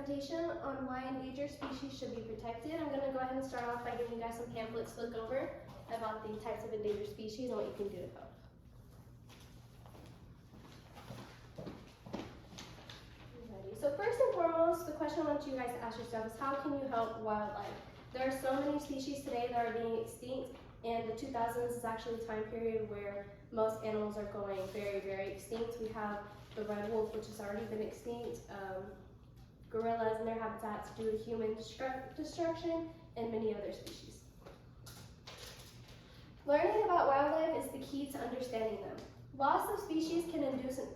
presentation on why endangered species should be protected. I'm going to go ahead and start off by giving you guys some pamphlets to look over about the types of endangered species and what you can do to help. So first and foremost, the question I want you guys to ask yourself is how can you help wildlife? There are so many species today that are being extinct, and the 2000s is actually a time period where most animals are going very, very extinct. We have the red wolf, which has already been extinct, gorillas and their habitats due to human destruction, and many other species. Learning about wildlife is the key to understanding them. Loss of species can induce an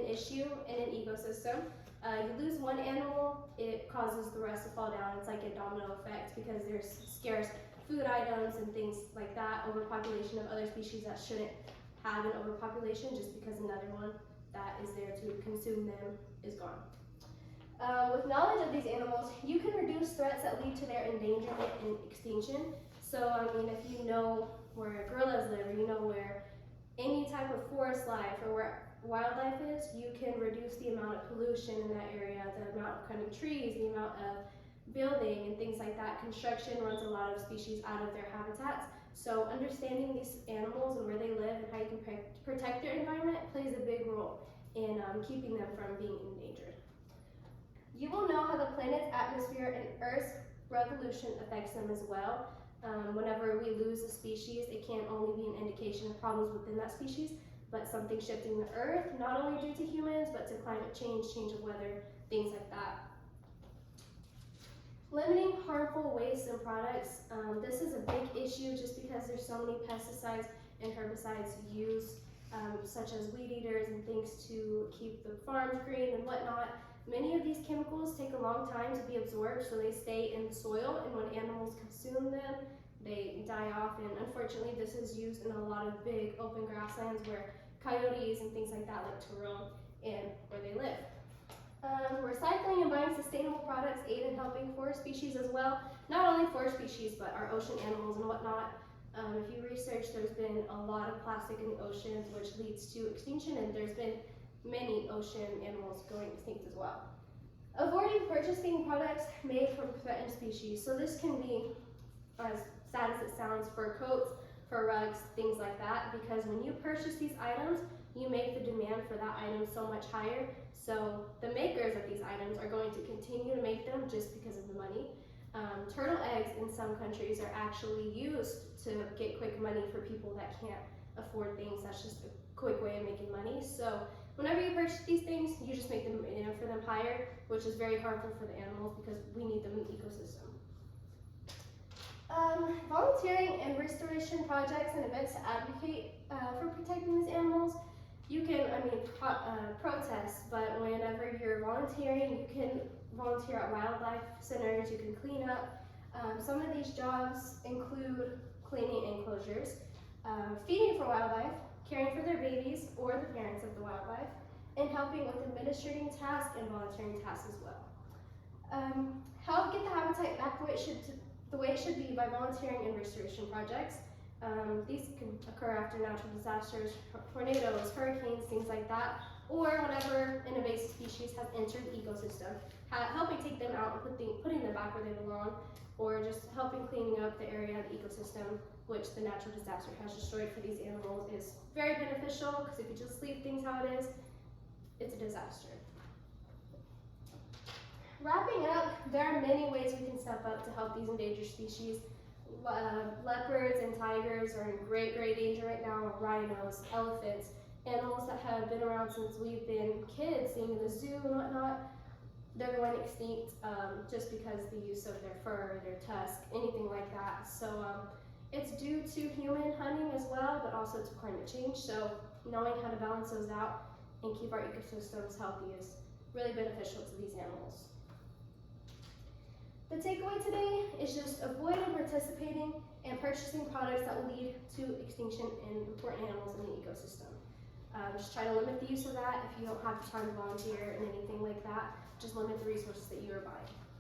issue in an ecosystem. You lose one animal, it causes the rest to fall down. It's like a domino effect because there's scarce food items and things like that, overpopulation of other species that shouldn't have an overpopulation just because another one that is there to consume them is gone. With knowledge of these animals, you can reduce threats that lead to their endangerment and extinction. So, if you know where gorillas live, or you know where any type of forest life or where wildlife is, you can reduce the amount of pollution in that area, the amount of cutting trees, the amount of building and things like that. Construction runs a lot of species out of their habitats. So understanding these animals and where they live and how you can protect their environment plays a big role in keeping them from being endangered. You will know how the planet's atmosphere and Earth's revolution affects them as well. Whenever we lose a species, it can't only be an indication of problems within that species, but something shifting the Earth, not only due to humans, but to climate change, change of weather, things like that. Limiting harmful wastes and products. This is a big issue just because there's so many pesticides and herbicides used, such as weed eaters and things to keep the farms green and whatnot. Many of these chemicals take a long time to be absorbed, so they stay in the soil, and when animals consume them, they die off. And unfortunately, this is used in a lot of big open grasslands where coyotes and things like that like to roam and where they live. Recycling and buying sustainable products aid in helping forest species as well. Not only forest species, but our ocean animals and whatnot. If you research, there's been a lot of plastic in the oceans, which leads to extinction, and there's been many ocean animals going extinct as well. Avoiding purchasing products made from threatened species. So this can be, as sad as it sounds, fur coats, fur rugs, things like that, because when you purchase these items, you make the demand for that item so much higher. So the makers of these items are going to continue to make them just because of the money. Turtle eggs in some countries are actually used to get quick money for people that can't afford things. That's just a quick way of making money. So whenever you purchase these things, you just make them, for them higher, which is very harmful for the animals because we need them in the ecosystem. Volunteering and restoration projects and events to advocate for protecting these animals. You can, protest, but whenever you're volunteering, you can volunteer at wildlife centers, you can clean up. Some of these jobs include cleaning enclosures, feeding for wildlife, caring for their babies or the parents of the wildlife, and helping with administrating tasks and volunteering tasks as well. Help get the habitat back the way it should be by volunteering in restoration projects. These can occur after natural disasters, tornadoes, hurricanes, things like that, or whenever an invasive species has entered the ecosystem, helping take them out and putting them back where they belong, or just helping cleaning up the area of the ecosystem which the natural disaster has destroyed for these animals is very beneficial, because if you just leave things how it is, it's a disaster. Wrapping up, there are many ways we can step up to help these endangered species. Leopards and tigers are in great danger right now, rhinos, elephants, animals that have been around since we've been kids, seeing in the zoo and whatnot. They're going extinct just because the use of their fur, their tusk, anything like that. So it's due to human hunting as well, but also to climate change. So knowing how to balance those out and keep our ecosystems healthy is really beneficial to these animals. The takeaway today is just avoiding participating and purchasing products that will lead to extinction in important animals in the ecosystem. Just try to limit the use of that. If you don't have the time to volunteer and anything like that, just limit the resources that you are buying.